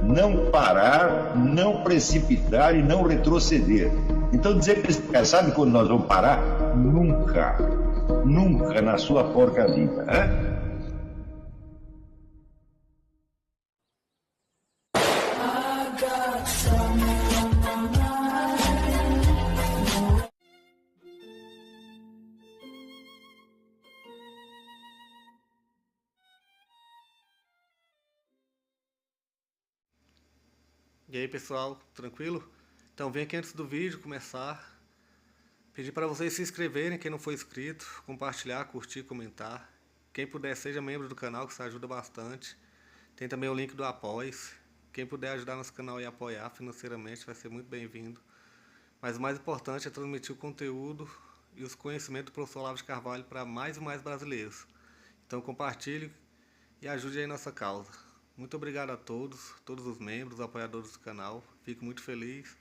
não parar, não precipitar e não retroceder. Então dizer para esse cara, sabe quando nós vamos parar? Nunca. Nunca na sua porca vida. Né? E aí pessoal, tranquilo? Então vem aqui antes do vídeo começar, pedir para vocês se inscreverem, quem não for inscrito, compartilhar, curtir, comentar. Quem puder seja membro do canal, que isso ajuda bastante. Tem também o link do Apoia-se. Quem puder ajudar nosso canal e apoiar financeiramente vai ser muito bem-vindo. Mas o mais importante é transmitir o conteúdo e os conhecimentos do professor Olavo de Carvalho para mais e mais brasileiros. Então compartilhe e ajude aí nossa causa. Muito obrigado a todos os membros, apoiadores do canal. Fico muito feliz.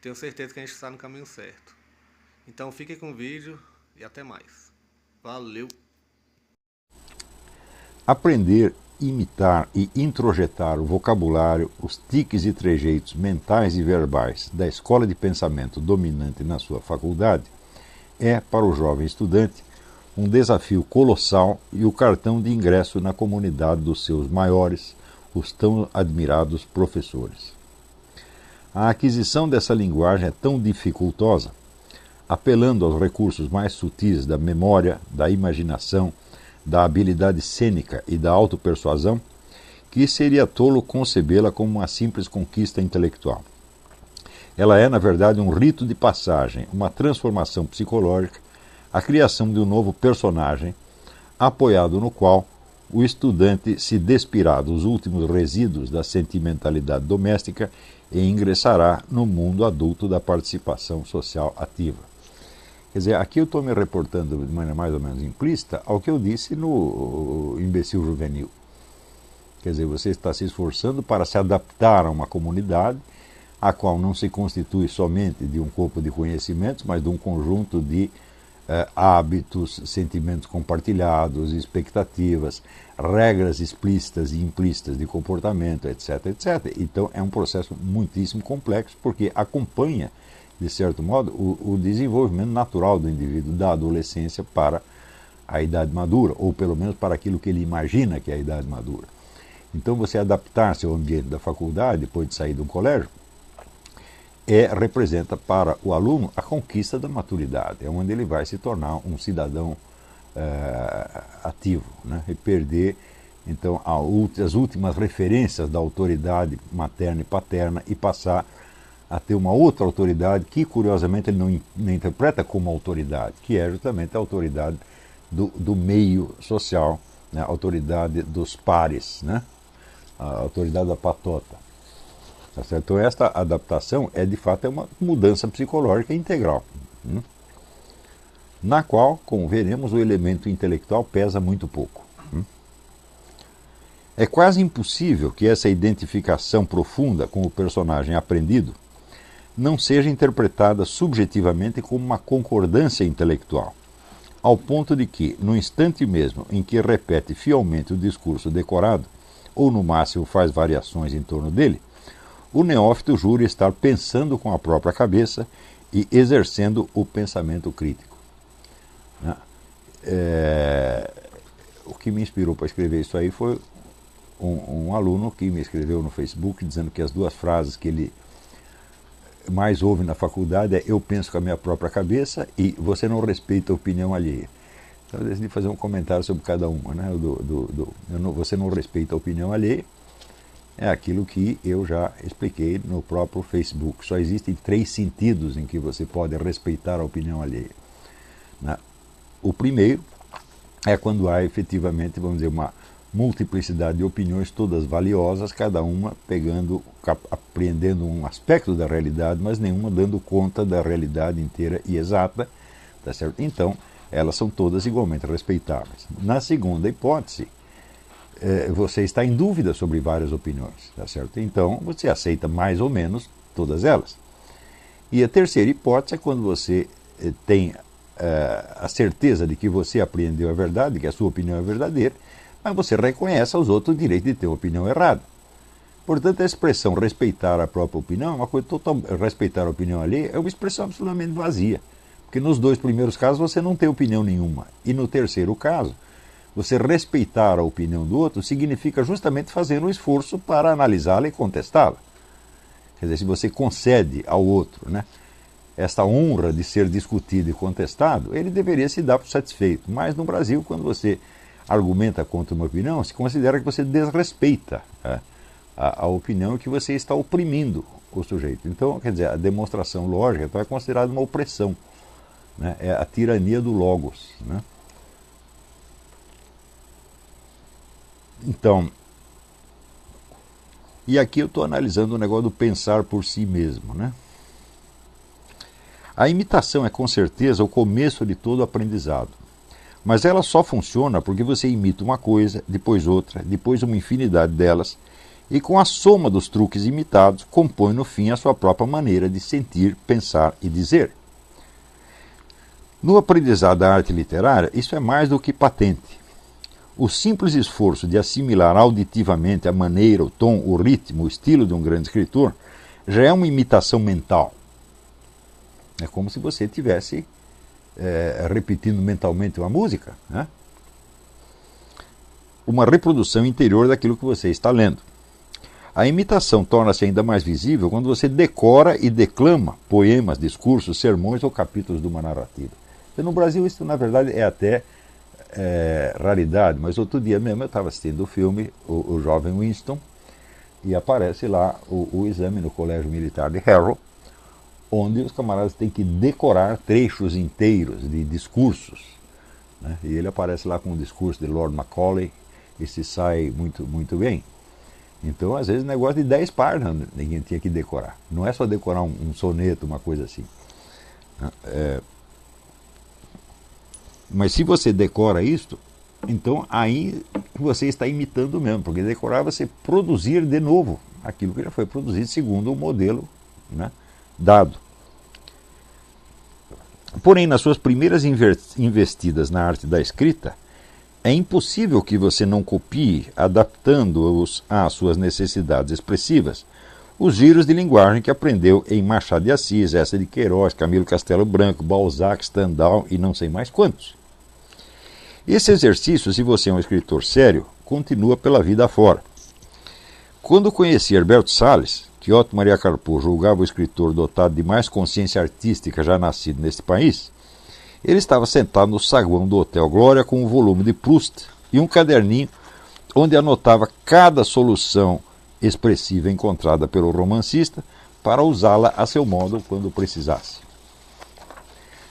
Tenho certeza que a gente está no caminho certo. Então fiquem com o vídeo e até mais. Valeu! Aprender, imitar e introjetar o vocabulário, os tiques e trejeitos mentais e verbais da escola de pensamento dominante na sua faculdade é, para o jovem estudante, um desafio colossal e o cartão de ingresso na comunidade dos seus maiores, os tão admirados professores. A aquisição dessa linguagem é tão dificultosa, apelando aos recursos mais sutis da memória, da imaginação, da habilidade cênica e da autopersuasão, que seria tolo concebê-la como uma simples conquista intelectual. Ela é, na verdade, um rito de passagem, uma transformação psicológica, a criação de um novo personagem, apoiado no qual o estudante se despirá dos últimos resíduos da sentimentalidade doméstica e ingressará no mundo adulto da participação social ativa. Quer dizer, aqui eu estou me reportando de maneira mais ou menos implícita ao que eu disse no Imbecil Juvenil. Quer dizer, você está se esforçando para se adaptar a uma comunidade a qual não se constitui somente de um corpo de conhecimentos, mas de um conjunto de hábitos, sentimentos compartilhados, expectativas, regras explícitas e implícitas de comportamento, etc, etc. Então é um processo muitíssimo complexo, porque acompanha, de certo modo, o desenvolvimento natural do indivíduo da adolescência para a idade madura, ou pelo menos para aquilo que ele imagina que é a idade madura. Então você adaptar-se ao ambiente da faculdade, depois de sair do colégio, representa para o aluno a conquista da maturidade, é onde ele vai se tornar um cidadão ativo, né? E perder então as últimas referências da autoridade materna e paterna e passar a ter uma outra autoridade que, curiosamente, ele não interpreta como autoridade, que é justamente a autoridade do meio social, né? A autoridade dos pares, né? A autoridade da patota. Tá certo? Então esta adaptação de fato uma mudança psicológica integral, na qual, como veremos, o elemento intelectual pesa muito pouco. É quase impossível que essa identificação profunda com o personagem aprendido não seja interpretada subjetivamente como uma concordância intelectual, ao ponto de que, no instante mesmo em que repete fielmente o discurso decorado, ou no máximo faz variações em torno dele, o neófito jura estar pensando com a própria cabeça e exercendo o pensamento crítico. O que me inspirou para escrever isso aí foi um aluno que me escreveu no Facebook dizendo que as duas frases que ele mais ouve na faculdade é "eu penso com a minha própria cabeça" e "você não respeita a opinião alheia". Então eu decidi fazer um comentário sobre cada uma, né? Você não respeita a opinião alheia é aquilo que eu já expliquei no próprio Facebook. Só existem 3 sentidos em que você pode respeitar a opinião alheia. O primeiro é quando há efetivamente, vamos dizer, uma multiplicidade de opiniões, todas valiosas, cada uma apreendendo um aspecto da realidade, mas nenhuma dando conta da realidade inteira e exata, tá certo? Então, elas são todas igualmente respeitáveis. Na segunda hipótese, você está em dúvida sobre várias opiniões, tá certo? Então, você aceita mais ou menos todas elas. E a terceira hipótese é quando você tem a certeza de que você apreendeu a verdade, que a sua opinião é verdadeira, mas você reconhece aos outros o direito de ter uma opinião errada. Portanto, a expressão respeitar a própria opinião é uma coisa respeitar a opinião alheia é uma expressão absolutamente vazia. Porque nos 2 primeiros casos você não tem opinião nenhuma. E no terceiro caso, você respeitar a opinião do outro significa justamente fazer um esforço para analisá-la e contestá-la. Quer dizer, se você concede ao outro, né, esta honra de ser discutido e contestado, ele deveria se dar por satisfeito. Mas no Brasil, quando você argumenta contra uma opinião, se considera que você desrespeita a opinião, que você está oprimindo o sujeito. Então, quer dizer, a demonstração lógica então, é considerada uma opressão. Né? É a tirania do logos. Né? Então, e aqui eu estou analisando o negócio do pensar por si mesmo. Né? A imitação é com certeza o começo de todo aprendizado. Mas ela só funciona porque você imita uma coisa, depois outra, depois uma infinidade delas, e com a soma dos truques imitados, compõe no fim a sua própria maneira de sentir, pensar e dizer. No aprendizado da arte literária, isso é mais do que patente. O simples esforço de assimilar auditivamente a maneira, o tom, o ritmo, o estilo de um grande escritor já é uma imitação mental. É como se você estivesse repetindo mentalmente uma música, né? Uma reprodução interior daquilo que você está lendo. A imitação torna-se ainda mais visível quando você decora e declama poemas, discursos, sermões ou capítulos de uma narrativa. E no Brasil isso, na verdade, é até raridade, mas outro dia mesmo eu estava assistindo o filme o Jovem Winston, e aparece lá o exame no Colégio Militar de Harrow, onde os camaradas têm que decorar trechos inteiros de discursos. Né? E ele aparece lá com um discurso de Lord Macaulay e se sai muito, muito bem. Então, às vezes, negócio de 10 páginas ninguém tinha que decorar. Não é só decorar um soneto, uma coisa assim. Mas se você decora isto, então aí você está imitando mesmo, porque decorar é você produzir de novo aquilo que já foi produzido segundo o modelo, né, dado. Porém, nas suas primeiras investidas na arte da escrita, é impossível que você não copie, adaptando-os às suas necessidades expressivas, os giros de linguagem que aprendeu em Machado de Assis, Eça de Queiroz, Camilo Castelo Branco, Balzac, Stendhal e não sei mais quantos. Esse exercício, se você é um escritor sério, continua pela vida afora. Quando conheci Herberto Salles, que Otto Maria Carpo julgava o escritor dotado de mais consciência artística já nascido neste país, ele estava sentado no saguão do Hotel Glória com um volume de Proust e um caderninho onde anotava cada solução expressiva encontrada pelo romancista para usá-la a seu modo quando precisasse.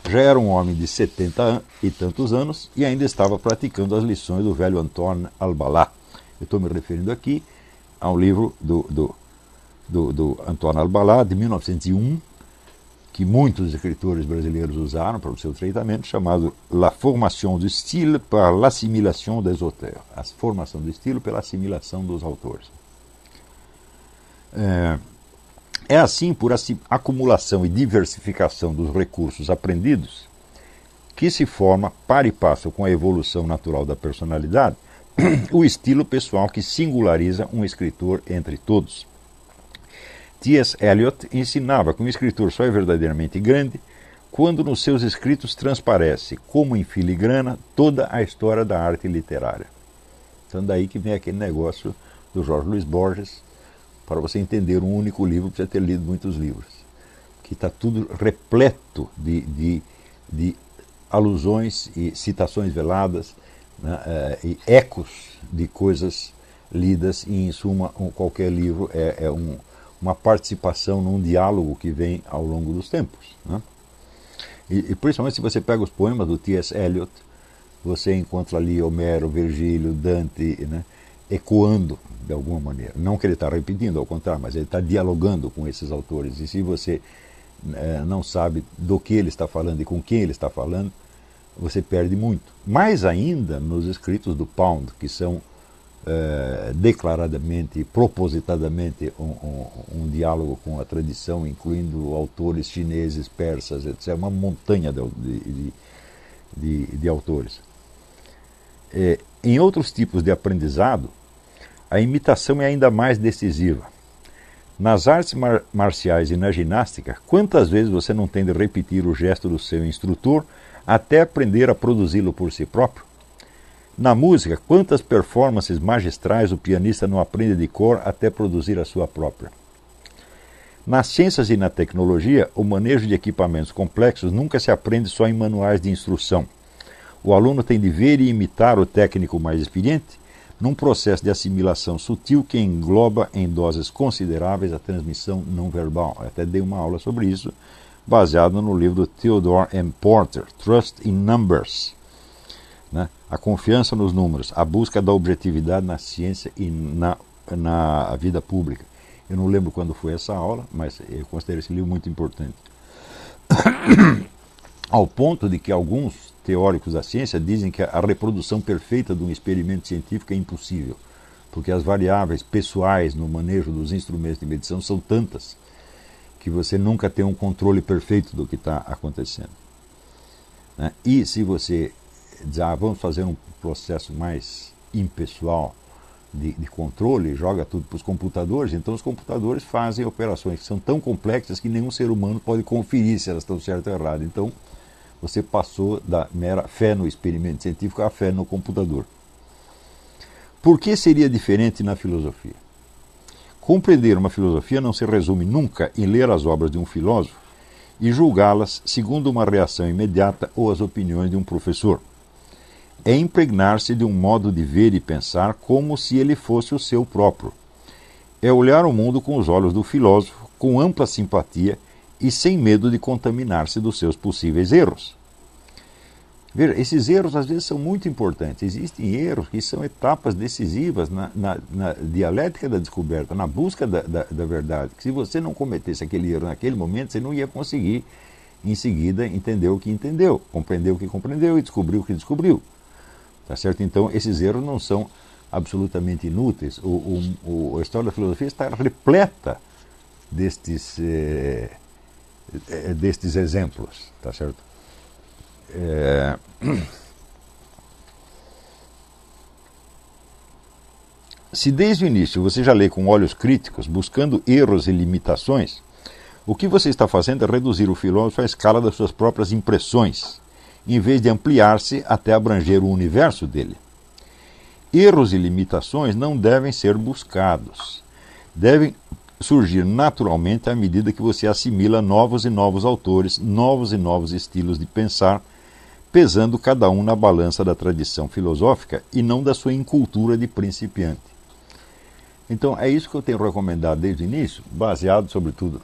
Já era um homem de 70 e tantos anos e ainda estava praticando as lições do velho Antoine Albalá. Eu estou me referindo aqui a um livro do Antoine Albalá, de 1901, que muitos escritores brasileiros usaram para o seu treinamento, chamado La formation du style par l'assimilation des auteurs. A formação do estilo pela assimilação dos autores. É assim, por acumulação e diversificação dos recursos aprendidos, que se forma, para e passo com a evolução natural da personalidade, o estilo pessoal que singulariza um escritor entre todos. T.S. Eliot ensinava que um escritor só é verdadeiramente grande quando nos seus escritos transparece, como em filigrana, toda a história da arte literária. Então daí que vem aquele negócio do Jorge Luis Borges. Para você entender um único livro, precisa ter lido muitos livros. Que está tudo repleto de alusões e citações veladas, né, e ecos de coisas lidas, e em suma, qualquer livro é uma participação num diálogo que vem ao longo dos tempos. Né? E principalmente se você pega os poemas do T.S. Eliot, você encontra ali Homero, Virgílio, Dante, né, ecoando de alguma maneira. Não que ele está repetindo, ao contrário, mas ele está dialogando com esses autores. E se você não sabe do que ele está falando e com quem ele está falando, você perde muito. Mais ainda nos escritos do Pound, que são declaradamente, propositadamente, um diálogo com a tradição, incluindo autores chineses, persas, etc. Uma montanha de autores. Em outros tipos de aprendizado, a imitação é ainda mais decisiva. Nas artes marciais e na ginástica, quantas vezes você não tem de repetir o gesto do seu instrutor até aprender a produzi-lo por si próprio? Na música, quantas performances magistrais o pianista não aprende de cor até produzir a sua própria? Nas ciências e na tecnologia, o manejo de equipamentos complexos nunca se aprende só em manuais de instrução. O aluno tem de ver e imitar o técnico mais experiente num processo de assimilação sutil que engloba em doses consideráveis a transmissão não verbal. Eu até dei uma aula sobre isso, baseado no livro do Theodore M. Porter, Trust in Numbers. Né? A confiança nos números, a busca da objetividade na ciência e na vida pública. Eu não lembro quando foi essa aula, mas eu considero esse livro muito importante. Ao ponto de que alguns teóricos da ciência dizem que a reprodução perfeita de um experimento científico é impossível, porque as variáveis pessoais no manejo dos instrumentos de medição são tantas que você nunca tem um controle perfeito do que está acontecendo. Né? E se você diz, vamos fazer um processo mais impessoal de controle, joga tudo para os computadores, então os computadores fazem operações que são tão complexas que nenhum ser humano pode conferir se elas estão certas ou erradas. Então, você passou da mera fé no experimento científico à fé no computador. Por que seria diferente na filosofia? Compreender uma filosofia não se resume nunca em ler as obras de um filósofo e julgá-las segundo uma reação imediata ou as opiniões de um professor. É impregnar-se de um modo de ver e pensar como se ele fosse o seu próprio. É olhar o mundo com os olhos do filósofo, com ampla simpatia e sem medo de contaminar-se dos seus possíveis erros. Veja, esses erros às vezes são muito importantes. Existem erros que são etapas decisivas na dialética da descoberta, na busca da verdade. Que se você não cometesse aquele erro naquele momento, você não ia conseguir, em seguida, entender o que entendeu, compreender o que compreendeu e descobrir o que descobriu. Tá certo? Então, esses erros não são absolutamente inúteis. A história da filosofia está repleta destes exemplos, tá certo? Se desde o início você já lê com olhos críticos, buscando erros e limitações, o que você está fazendo é reduzir o filósofo à escala das suas próprias impressões, em vez de ampliar-se até abranger o universo dele. Erros e limitações não devem ser buscados. Devem surgir naturalmente à medida que você assimila novos e novos autores, novos e novos estilos de pensar, pesando cada um na balança da tradição filosófica e não da sua incultura de principiante. Então, é isso que eu tenho recomendado desde o início, baseado, sobretudo,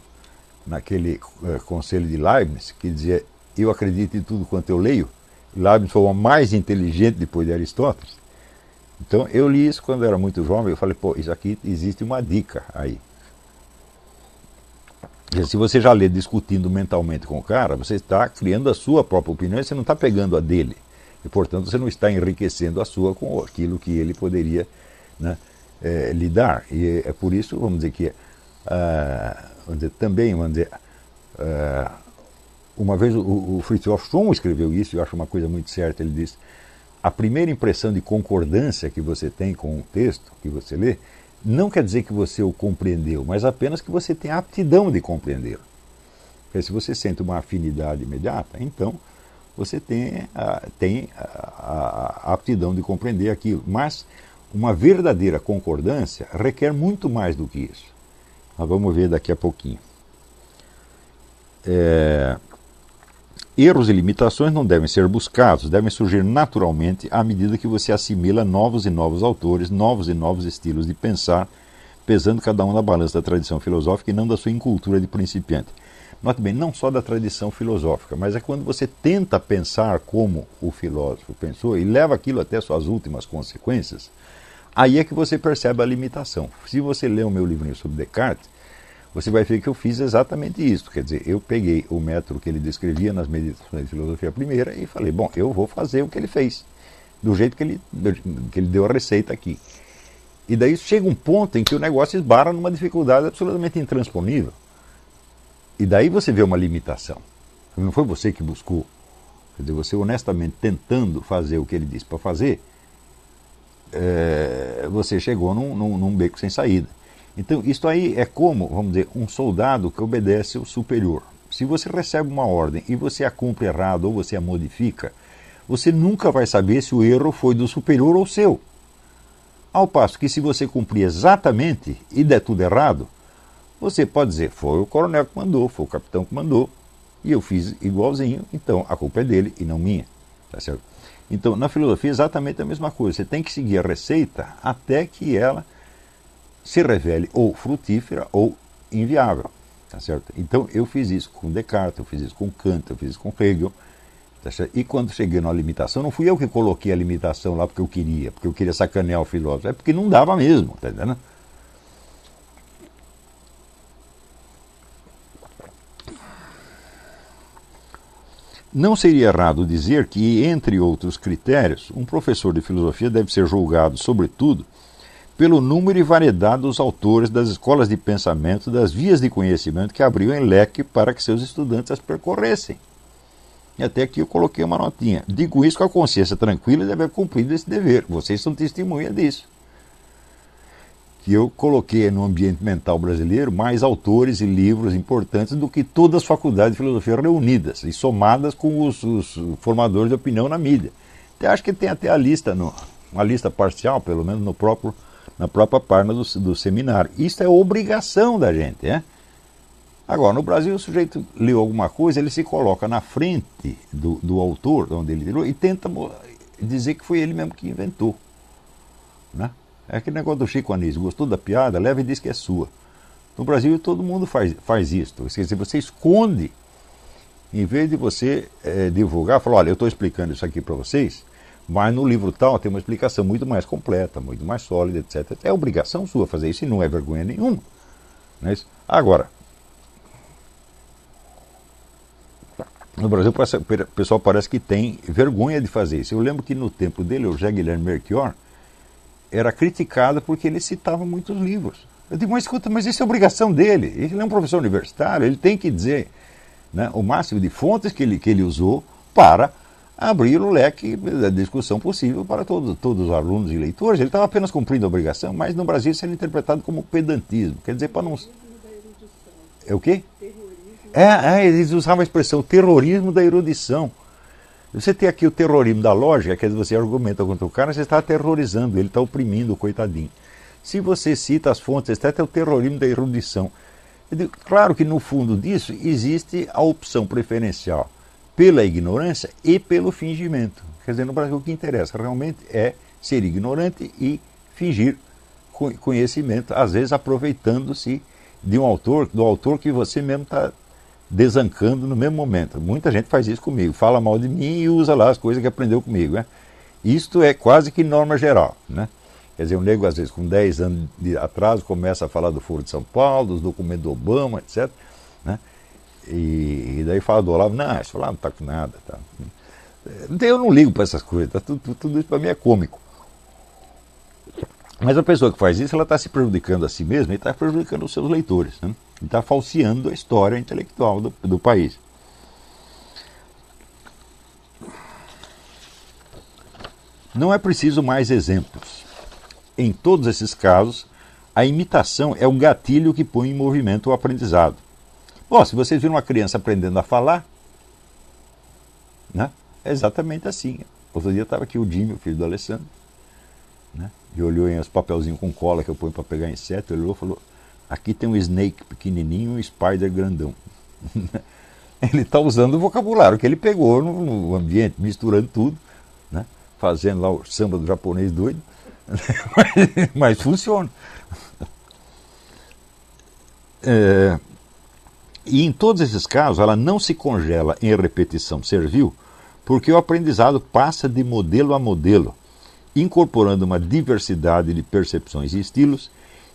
naquele conselho de Leibniz, que dizia, eu acredito em tudo quanto eu leio. Leibniz foi o mais inteligente depois de Aristóteles. Então, eu li isso quando eu era muito jovem, eu falei, isso aqui existe uma dica aí. Se você já lê discutindo mentalmente com o cara, você está criando a sua própria opinião e você não está pegando a dele. E, portanto, você não está enriquecendo a sua com aquilo que ele poderia, né, lhe dar. E é por isso, vamos dizer que, uma vez o Fritjof Schumann escreveu isso, eu acho uma coisa muito certa, ele diz, a primeira impressão de concordância que você tem com o texto que você lê, não quer dizer que você o compreendeu, mas apenas que você tem a aptidão de compreendê-lo. Porque se você sente uma afinidade imediata, então você tem a aptidão de compreender aquilo. Mas uma verdadeira concordância requer muito mais do que isso. Nós vamos ver daqui a pouquinho. Erros e limitações não devem ser buscados, devem surgir naturalmente à medida que você assimila novos e novos autores, novos e novos estilos de pensar, pesando cada um na balança da tradição filosófica e não da sua incultura de principiante. Note bem, não só da tradição filosófica, mas é quando você tenta pensar como o filósofo pensou e leva aquilo até suas últimas consequências, aí é que você percebe a limitação. Se você ler o meu livrinho sobre Descartes, você vai ver que eu fiz exatamente isso. Quer dizer, eu peguei o método que ele descrevia nas Meditações de Filosofia Primeira e falei, eu vou fazer o que ele fez, do jeito que ele deu a receita aqui. E daí chega um ponto em que o negócio esbarra numa dificuldade absolutamente intransponível. E daí você vê uma limitação. Não foi você que buscou. Quer dizer, você honestamente tentando fazer o que ele disse para fazer, você chegou num beco sem saída. Então, isso aí é como, vamos dizer, um soldado que obedece ao superior. Se você recebe uma ordem e você a cumpre errado ou você a modifica, você nunca vai saber se o erro foi do superior ou seu. Ao passo que se você cumprir exatamente e der tudo errado, você pode dizer, foi o coronel que mandou, foi o capitão que mandou, e eu fiz igualzinho, então a culpa é dele e não minha. Tá certo? Então, na filosofia é exatamente a mesma coisa. Você tem que seguir a receita até que ela se revele ou frutífera ou inviável. Tá certo? Então, eu fiz isso com Descartes, eu fiz isso com Kant, eu fiz isso com Hegel. Tá certo? E quando cheguei na limitação, não fui eu que coloquei a limitação lá porque eu queria sacanear o filósofo, é porque não dava mesmo. Tá entendendo? Não seria errado dizer que, entre outros critérios, um professor de filosofia deve ser julgado, sobretudo, pelo número e variedade dos autores das escolas de pensamento, das vias de conhecimento que abriu em leque para que seus estudantes as percorressem. E até aqui eu coloquei uma notinha. Digo isso com a consciência tranquila e deve haver cumprido esse dever. Vocês são testemunha disso. Que eu coloquei no ambiente mental brasileiro mais autores e livros importantes do que todas as faculdades de filosofia reunidas e somadas com os formadores de opinião na mídia. Até acho que tem até a lista, uma lista parcial, pelo menos na própria página do seminário. Isso é obrigação da gente. Agora, no Brasil, o sujeito leu alguma coisa, ele se coloca na frente do autor, onde ele tirou, e tenta dizer que foi ele mesmo que inventou. Né? É aquele negócio do Chico Anísio, gostou da piada, leva e diz que é sua. No Brasil todo mundo faz isso. Quer dizer, você esconde, em vez de você divulgar, falar, olha, eu estou explicando isso aqui para vocês, mas no livro tal tem uma explicação muito mais completa, muito mais sólida, etc. É obrigação sua fazer isso e não é vergonha nenhuma. Não é isso? Agora, no Brasil o pessoal parece que tem vergonha de fazer isso. Eu lembro que no tempo dele, o José Guilherme Melchior era criticado porque ele citava muitos livros. Eu digo, mas escuta, mas isso é obrigação dele. Ele é um professor universitário, ele tem que dizer, né, o máximo de fontes que ele usou para abrir o leque da discussão possível para todos os alunos e leitores. Ele estava apenas cumprindo a obrigação, mas no Brasil isso era interpretado como pedantismo. Quer dizer, para não... É o quê? Eles usavam a expressão terrorismo da erudição. Você tem aqui o terrorismo da lógica, quer dizer, você argumenta contra o cara, você está aterrorizando, ele está oprimindo o coitadinho. Se você cita as fontes, etc., é o terrorismo da erudição. Claro que no fundo disso existe a opção preferencial pela ignorância e pelo fingimento. Quer dizer, no Brasil o que interessa realmente é ser ignorante e fingir conhecimento, às vezes aproveitando-se de do autor que você mesmo está desancando no mesmo momento. Muita gente faz isso comigo, fala mal de mim e usa lá as coisas que aprendeu comigo. Né? Isto é quase que norma geral. Né? Quer dizer, um nego às vezes com 10 anos de atraso começa a falar do Foro de São Paulo, dos documentos do Obama, etc. Né? E daí fala do Olavo, não, isso lá não está com nada. Tá? Eu não ligo para essas coisas, tá? Tudo isso para mim é cômico. Mas a pessoa que faz isso, ela está se prejudicando a si mesma e está prejudicando os seus leitores. Né? E está falseando a história intelectual do país. Não é preciso mais exemplos. Em todos esses casos, a imitação é o gatilho que põe em movimento o aprendizado. Bom, se vocês viram uma criança aprendendo a falar, né? É exatamente assim. Outro dia estava aqui o Jimmy, o filho do Alessandro, né? E olhou em os papelzinhos com cola que eu ponho para pegar inseto, ele olhou e falou, aqui tem um snake pequenininho e um spider grandão. Ele está usando o vocabulário que ele pegou no ambiente, misturando tudo, né? Fazendo lá o samba do japonês doido, mas funciona. E em todos esses casos, ela não se congela em repetição servil, porque o aprendizado passa de modelo a modelo, incorporando uma diversidade de percepções e estilos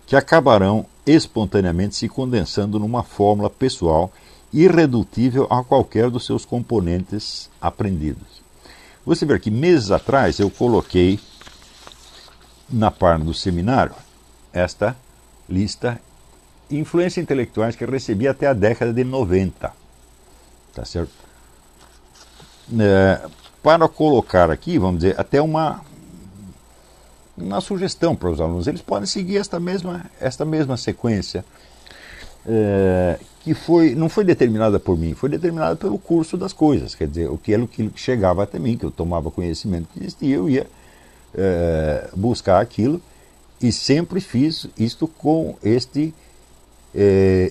que acabarão espontaneamente se condensando numa fórmula pessoal irredutível a qualquer dos seus componentes aprendidos. Você vê que meses atrás eu coloquei na página do seminário esta lista de influências intelectuais que eu recebi até a década de 90. Tá certo? Para colocar aqui, vamos dizer, até uma uma sugestão para os alunos. Eles podem seguir esta mesma sequência, que não foi determinada por mim, foi determinada pelo curso das coisas. Quer dizer, aquilo que chegava até mim, que eu tomava conhecimento que existia, eu ia buscar aquilo, e sempre fiz isto com este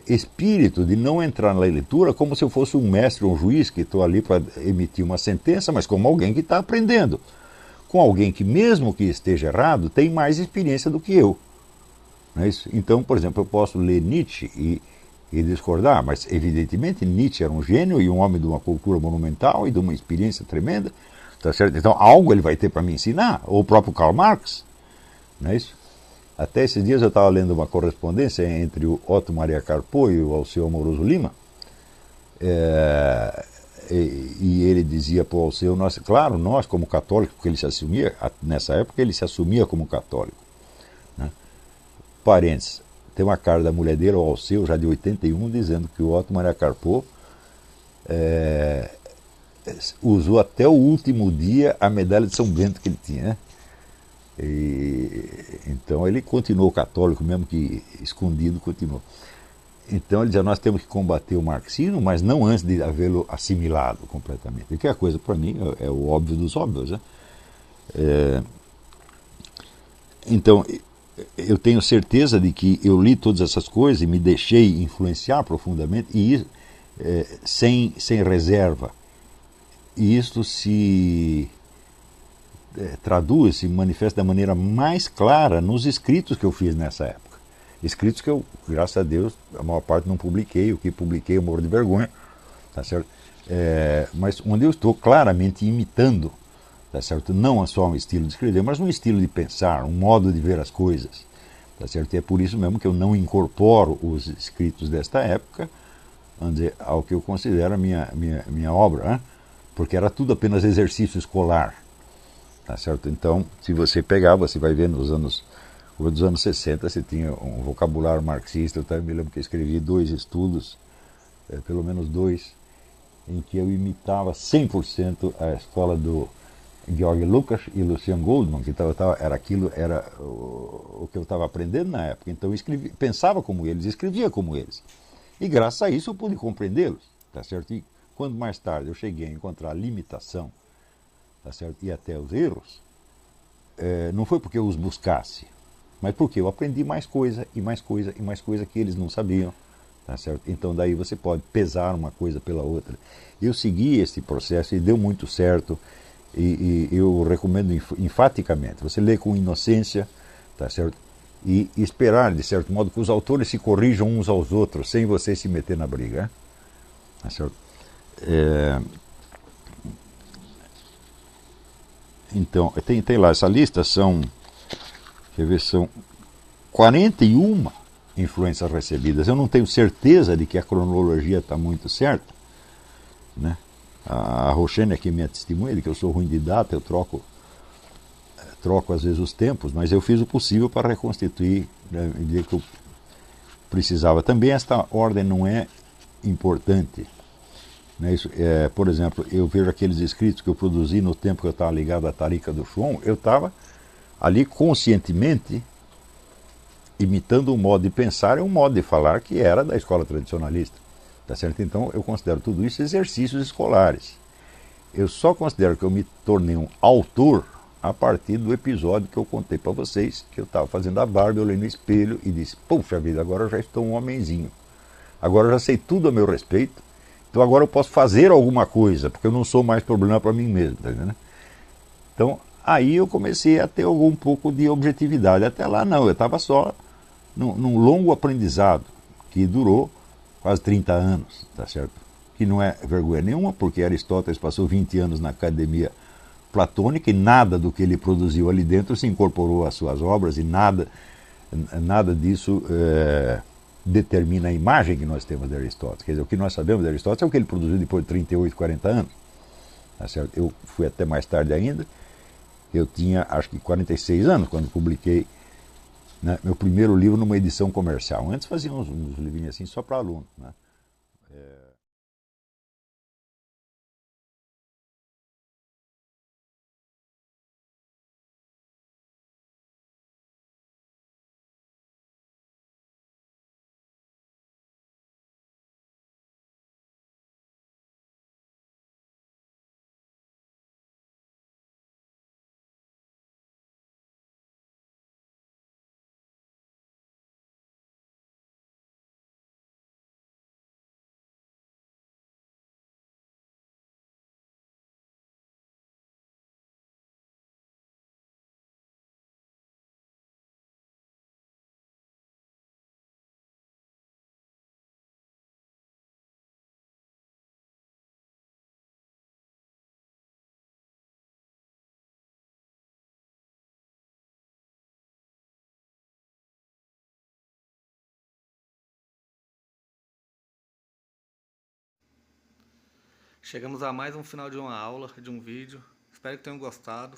espírito de não entrar na leitura como se eu fosse um mestre ou um juiz que estou ali para emitir uma sentença, mas como alguém que está aprendendo, com alguém que, mesmo que esteja errado, tem mais experiência do que eu. Não é isso? Então, por exemplo, eu posso ler Nietzsche e discordar, mas evidentemente Nietzsche era um gênio e um homem de uma cultura monumental e de uma experiência tremenda, tá certo? Então algo ele vai ter para me ensinar, ou o próprio Karl Marx, não é isso? Até esses dias eu estava lendo uma correspondência entre o Otto Maria Carpo e o Alceu Amoroso Lima, e ele dizia para o Alceu, claro, nós como católicos, porque ele se assumia, nessa época ele se assumia como católico, né? Parênteses, tem uma carta da mulher dele, o Alceu, já de 81, dizendo que o Otto Maria Carpo usou até o último dia a medalha de São Bento que ele tinha, né? Então ele continuou católico, mesmo que escondido, continuou. Então ele dizia, nós temos que combater o marxismo, mas não antes de havê-lo assimilado completamente. E que a coisa, para mim, é o óbvio dos óbvios, né? Então, eu tenho certeza de que eu li todas essas coisas e me deixei influenciar profundamente, e sem reserva. E isto se traduz, se manifesta da maneira mais clara nos escritos que eu fiz nessa época. Escritos que eu, graças a Deus, a maior parte não publiquei, o que publiquei eu morro de vergonha, tá certo? Mas onde eu estou claramente imitando, tá certo? Não só um estilo de escrever, mas um estilo de pensar, um modo de ver as coisas, tá certo? E é por isso mesmo que eu não incorporo os escritos desta época, vamos dizer, ao que eu considero a minha obra, né? Porque era tudo apenas exercício escolar. Tá certo? Então, se você pegar, você vai ver dos anos 60, você tinha um vocabulário marxista. Eu me lembro que eu escrevi 2 estudos, pelo menos 2, em que eu imitava 100% a escola do Georg Lukács e Lucian Goldman, que era o que eu estava aprendendo na época. Então eu pensava como eles, escrevia como eles. E graças a isso eu pude compreendê-los. Tá certo? E quando mais tarde eu cheguei a encontrar limitação, tá certo? E até os erros, não foi porque eu os buscasse, mas porque eu aprendi mais coisa e mais coisa e mais coisa que eles não sabiam, tá certo? Então daí você pode pesar uma coisa pela outra. Eu segui esse processo e deu muito certo, e eu recomendo enfaticamente. Você lê com inocência, tá certo? E esperar, de certo modo, que os autores se corrijam uns aos outros, sem você se meter na briga, tá certo? Então, tem lá essa lista, são 41 influências recebidas. Eu não tenho certeza de que a cronologia está muito certa, né? A Roxane aqui me testemunha de que eu sou ruim de data, eu troco às vezes os tempos, mas eu fiz o possível para reconstituir, né, dizer que eu precisava. Também esta ordem não é importante. Né? Por exemplo, eu vejo aqueles escritos que eu produzi no tempo que eu estava ligado à Tariqa do Shuon, eu estava ali conscientemente imitando um modo de pensar e um modo de falar que era da escola tradicionalista. Tá certo? Então eu considero tudo isso exercícios escolares. Eu só considero que eu me tornei um autor a partir do episódio que eu contei para vocês, que eu estava fazendo a barba, eu olhei no espelho e disse, puxa vida, agora eu já estou um homenzinho. Agora eu já sei tudo a meu respeito. Então agora eu posso fazer alguma coisa, porque eu não sou mais problema para mim mesmo, tá entendendo? Então aí eu comecei a ter algum pouco de objetividade. Até lá não, eu estava só num longo aprendizado, que durou quase 30 anos, tá certo? Que não é vergonha nenhuma, porque Aristóteles passou 20 anos na academia platônica e nada do que ele produziu ali dentro se incorporou às suas obras, e nada disso determina a imagem que nós temos de Aristóteles. Quer dizer, o que nós sabemos de Aristóteles é o que ele produziu depois de 38, 40 anos. Tá certo? Eu fui até mais tarde ainda. Eu tinha, acho que 46 anos, quando publiquei, né, meu primeiro livro numa edição comercial. Antes fazia uns livrinhos assim só para aluno, né? Chegamos a mais um final de uma aula, de um vídeo. Espero que tenham gostado.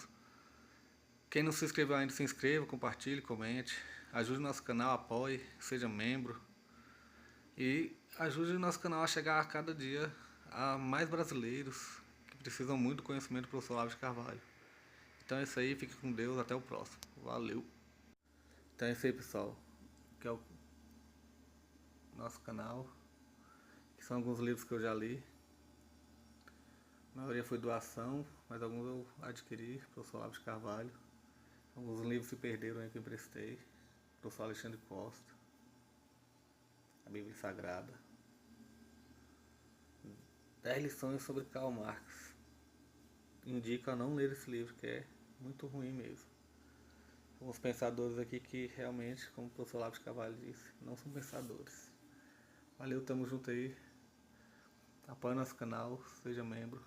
Quem não se inscreveu ainda, se inscreva, compartilhe, comente. Ajude o nosso canal, apoie, seja membro. E ajude o nosso canal a chegar a cada dia a mais brasileiros que precisam muito do conhecimento do professor Olavo de Carvalho. Então é isso aí, fique com Deus, até o próximo. Valeu! Então é isso aí, pessoal. Que é o nosso canal. Que são alguns livros que eu já li. A maioria foi doação, mas alguns eu adquiri, professor Olavo de Carvalho. Alguns livros se perderam aí que eu emprestei. Professor Alexandre Costa. A Bíblia Sagrada. 10 lições sobre Karl Marx. Indico a não ler esse livro, que é muito ruim mesmo. Alguns pensadores aqui que realmente, como o professor Olavo de Carvalho disse, não são pensadores. Valeu, tamo junto aí. Apoie nosso canal, seja membro.